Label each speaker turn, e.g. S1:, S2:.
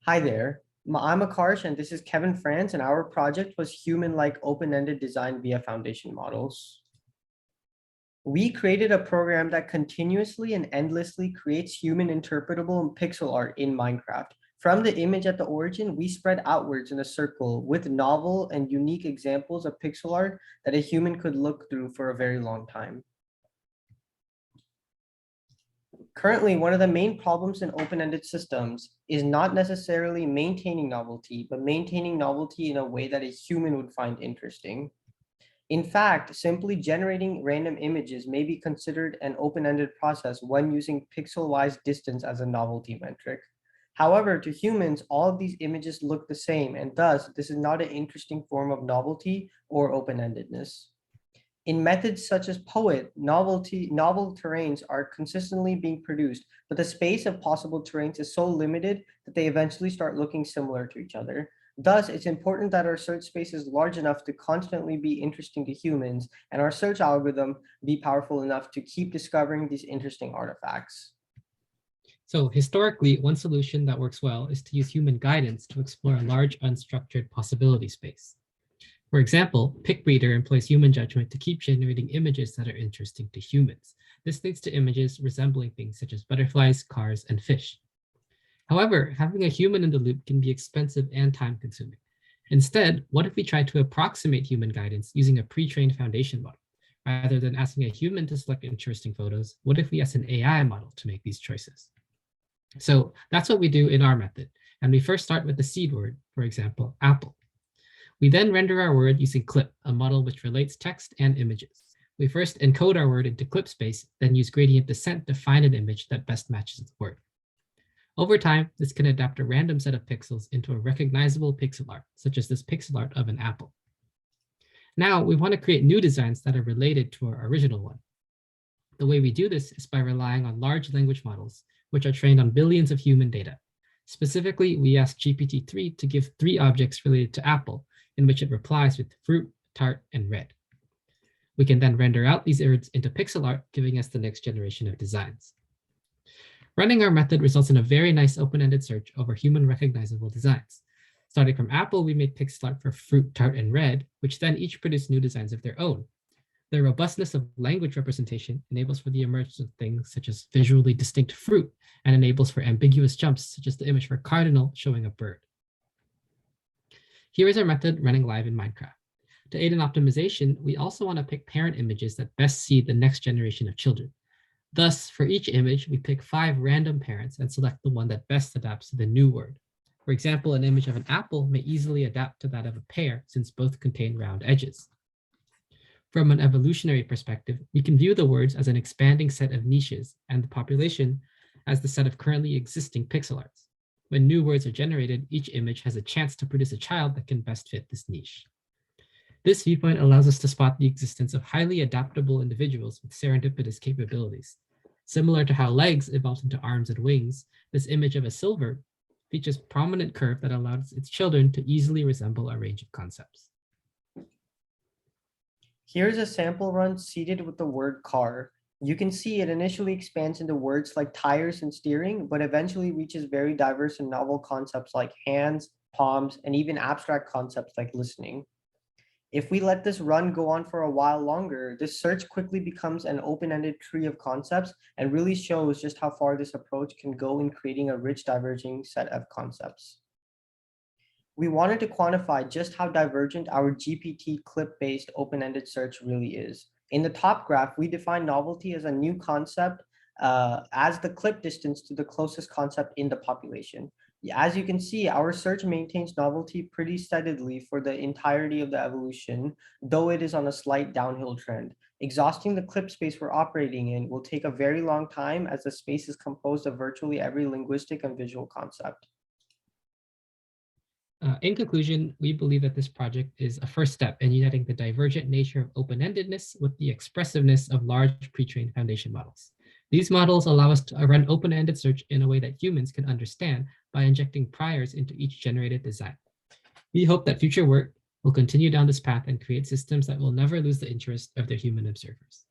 S1: Hi there. I'm Akarsh and this is Kevin Frans, and our project was human-like open-ended design via foundation models. We created a program that continuously and endlessly creates human interpretable pixel art in Minecraft. From the image at the origin, we spread outwards in a circle with novel and unique examples of pixel art that a human could look through for a very long time. Currently, one of the main problems in open-ended systems is not necessarily maintaining novelty, but maintaining novelty in a way that a human would find interesting. In fact, simply generating random images may be considered an open-ended process when using pixel-wise distance as a novelty metric. However, to humans, all of these images look the same, and thus, this is not an interesting form of novelty or open-endedness. In methods such as Poet, novel terrains are consistently being produced, but the space of possible terrains is so limited that they eventually start looking similar to each other. Thus, it's important that our search space is large enough to constantly be interesting to humans, and our search algorithm be powerful enough to keep discovering these interesting artifacts.
S2: So historically, one solution that works well is to use human guidance to explore a large unstructured possibility space. For example, PicBreeder employs human judgment to keep generating images that are interesting to humans. This leads to images resembling things such as butterflies, cars, and fish. However, having a human in the loop can be expensive and time-consuming. Instead, what if we try to approximate human guidance using a pre-trained foundation model? Rather than asking a human to select interesting photos, what if we ask an AI model to make these choices? So that's what we do in our method. And we first start with the seed word, for example, apple. We then render our word using CLIP, a model which relates text and images. We first encode our word into CLIP space, then use gradient descent to find an image that best matches the word. Over time, this can adapt a random set of pixels into a recognizable pixel art, such as this pixel art of an apple. Now, we want to create new designs that are related to our original one. The way we do this is by relying on large language models, which are trained on billions of human data. Specifically, we ask GPT-3 to give 3 objects related to apple, in which it replies with fruit, tart, and red. We can then render out these words into pixel art, giving us the next generation of designs. Running our method results in a very nice open-ended search over human recognizable designs. Starting from apple, we made pixel art for fruit, tart, and red, which then each produced new designs of their own. The robustness of language representation enables for the emergence of things such as visually distinct fruit, and enables for ambiguous jumps, such as the image for cardinal showing a bird. Here is our method running live in Minecraft. To aid in optimization, we also want to pick parent images that best see the next generation of children. Thus, for each image, we pick 5 random parents and select the one that best adapts to the new word. For example, an image of an apple may easily adapt to that of a pear since both contain round edges. From an evolutionary perspective, we can view the words as an expanding set of niches and the population as the set of currently existing pixel arts. When new words are generated, each image has a chance to produce a child that can best fit this niche. This viewpoint allows us to spot the existence of highly adaptable individuals with serendipitous capabilities. Similar to how legs evolved into arms and wings, this image of a silver features a prominent curve that allows its children to easily resemble a range of concepts.
S1: Here's a sample run seeded with the word car. You can see it initially expands into words like tires and steering, but eventually reaches very diverse and novel concepts like hands, palms, and even abstract concepts like listening. If we let this run go on for a while longer, this search quickly becomes an open-ended tree of concepts and really shows just how far this approach can go in creating a rich diverging set of concepts. We wanted to quantify just how divergent our GPT clip-based open-ended search really is. In the top graph, we define novelty as a new concept as the clip distance to the closest concept in the population. As you can see, our search maintains novelty pretty steadily for the entirety of the evolution, though it is on a slight downhill trend. Exhausting the clip space we're operating in will take a very long time as the space is composed of virtually every linguistic and visual concept.
S2: In conclusion, we believe that this project is a first step in uniting the divergent nature of open-endedness with the expressiveness of large pre-trained foundation models. These models allow us to run open-ended search in a way that humans can understand by injecting priors into each generated design. We hope that future work will continue down this path and create systems that will never lose the interest of their human observers.